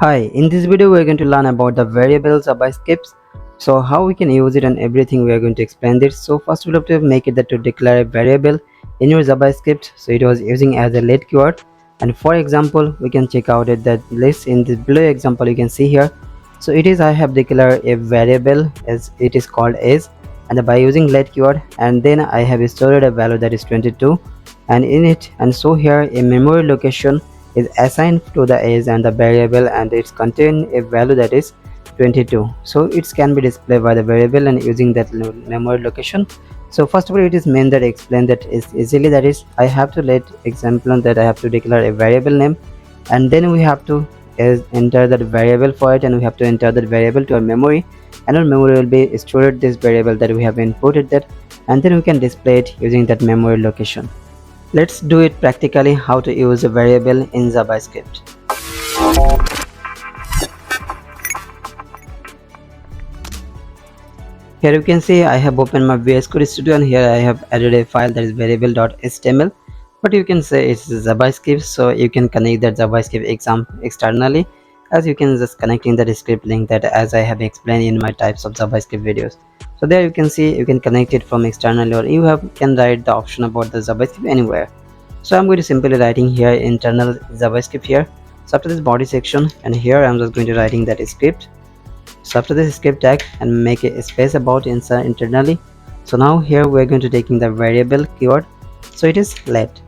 Hi, in this video we are going to learn about the variables Javascript. So how we can use it and everything we are going to explain this. So first we have to make it that to declare a variable in your Javascript. So it was using as a let keyword, and for example we can check out it that list in this below example you can see here. So it is I have declared a variable as it is called as, and by using let keyword, and then I have stored a value that is 22 and in it, and so here a memory location is assigned to the age and the variable, and it's contain a value that is 22. So it can be displayed by the variable and using that memory location. So first of all it is meant that explain that is easily, that is I have to let example that I have to declare a variable name, and then we have to enter that variable for it, and we have to enter that variable to our memory, and our memory will be stored this variable that we have inputted that, and then we can display it using that memory location. Let's do it practically how to use a variable in Javascript. Here you can see I have opened my VS Code Studio, and here I have added a file that is variable.html, but you can say it's Javascript, so you can connect that Javascript externally, as you can just connecting the script link that as I have explained in my types of Javascript videos. So there you can see you can connect it from externally, or you can write the option about the Javascript anywhere. So I'm going to simply writing here internal Javascript here. So after this body section, and here I'm just going to writing that script. So after this script tag, and make a space about inside internally. So now here we're going to taking the variable keyword, so it is let,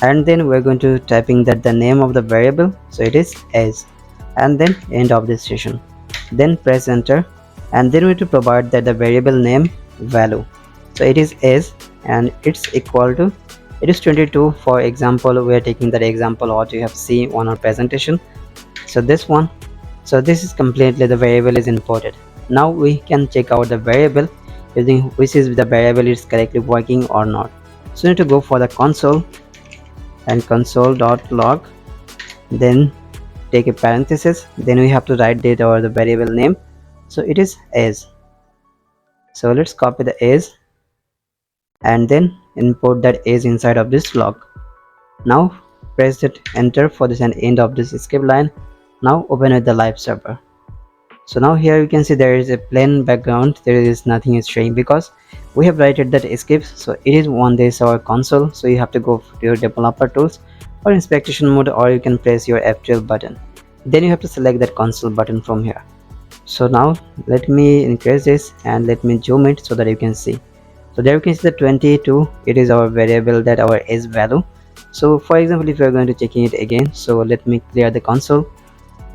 and then we're going to typing that the name of the variable, so it is as, and then end of this session, then press enter, and then we have to provide that the variable name value, so it is as, and it's equal to, it is 22. For example we are taking that example what you have seen on our presentation, so this one. So this is completely the variable is imported. Now we can check out the variable using which is the variable is correctly working or not. So you need to go for the console and console.log, then take a parenthesis, then we have to write data or the variable name, so it is as. So let's copy the as and then import that as inside of this log. Now press that enter for this and end of this script line. Now open with the live server. So now here you can see there is a plain background, there is nothing is showing because we have written that script. So it is on this our console, so you have to go to your developer tools or inspection mode, or you can press your F12 button, then you have to select that console button from here. So now let me increase this and let me zoom it so that you can see. So there you can see the 22, it is our variable that our age value. So for example if you are going to checking it again, so let me clear the console,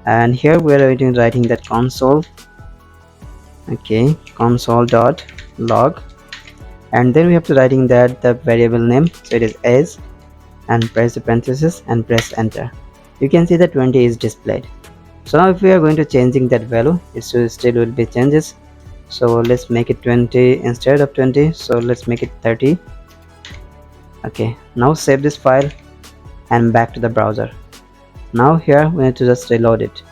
and here we are writing that console, okay, console.log, and then we have to writing that the variable name, so it is as, and press the parenthesis and press enter. You can see that 20 is displayed. So now if we are going to changing that value, it still will be changes. So let's make it 20 instead of 20, so let's make it 30. Okay, now save this file and back to the browser. Now here we need to just reload it.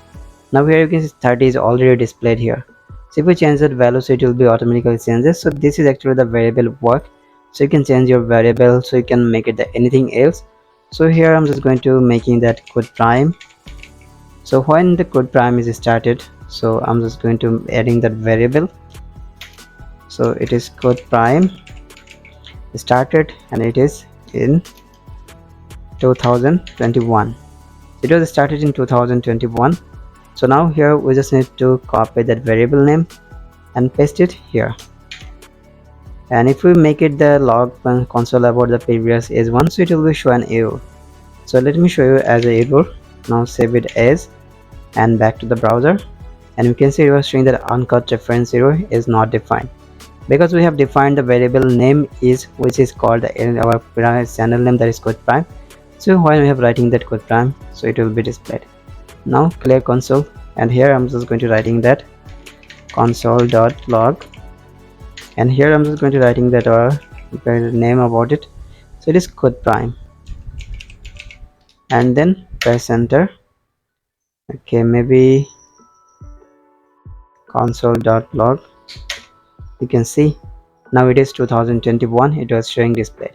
Now here you can see 30 is already displayed here. So if we change that value, so it will be automatically changes. So this is actually the variable work. So you can change your variable, so you can make it anything else. So here I'm just going to making that Codeprime. So when the Codeprime is started, so I'm just going to adding that variable. So it is Codeprime started, and it is in 2021. It was started in 2021. So now here we just need to copy that variable name and paste it here, and if we make it the log console about the previous is one, so it will be show an error. So let me show you as a error. Now save it as and back to the browser, and you can see you are showing that uncut reference error is not defined because we have defined the variable name is which is called in our channel name, that is Codeprime. So when we have writing that Codeprime, so it will be displayed. Now clear console, and here I'm just going to writing that console.log, and here I'm just going to writing that our name about it, so it is Codeprime, and then press enter. Okay, maybe console.log, you can see now it is 2021, it was showing displayed.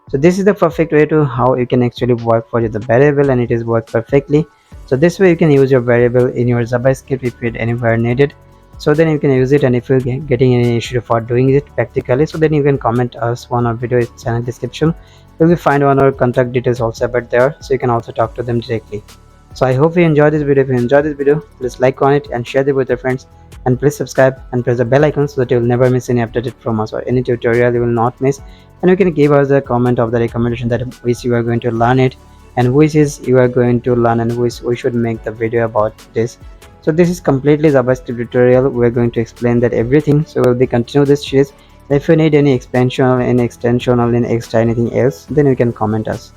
So this is the perfect way to how you can actually work for the variable, and it is work perfectly. So this way you can use your variable in your JavaScript if it anywhere needed. So then you can use it, and if you're getting any issue for doing it practically, so then you can comment us on our video channel description. You will find one of our contact details also about there, so you can also talk to them directly. So I hope you enjoyed this video. If you enjoyed this video, please like on it and share it with your friends, and please subscribe and press the bell icon so that you will never miss any updated from us or any tutorial you will not miss. And you can give us a comment of the recommendation that which you are going to learn it, and which is you are going to learn, and which we should make the video about this. So this is completely JavaScript tutorial. We're going to explain that everything, so we'll be continue this series. If you need any expansion or any extension or any extra anything else, then you can comment us.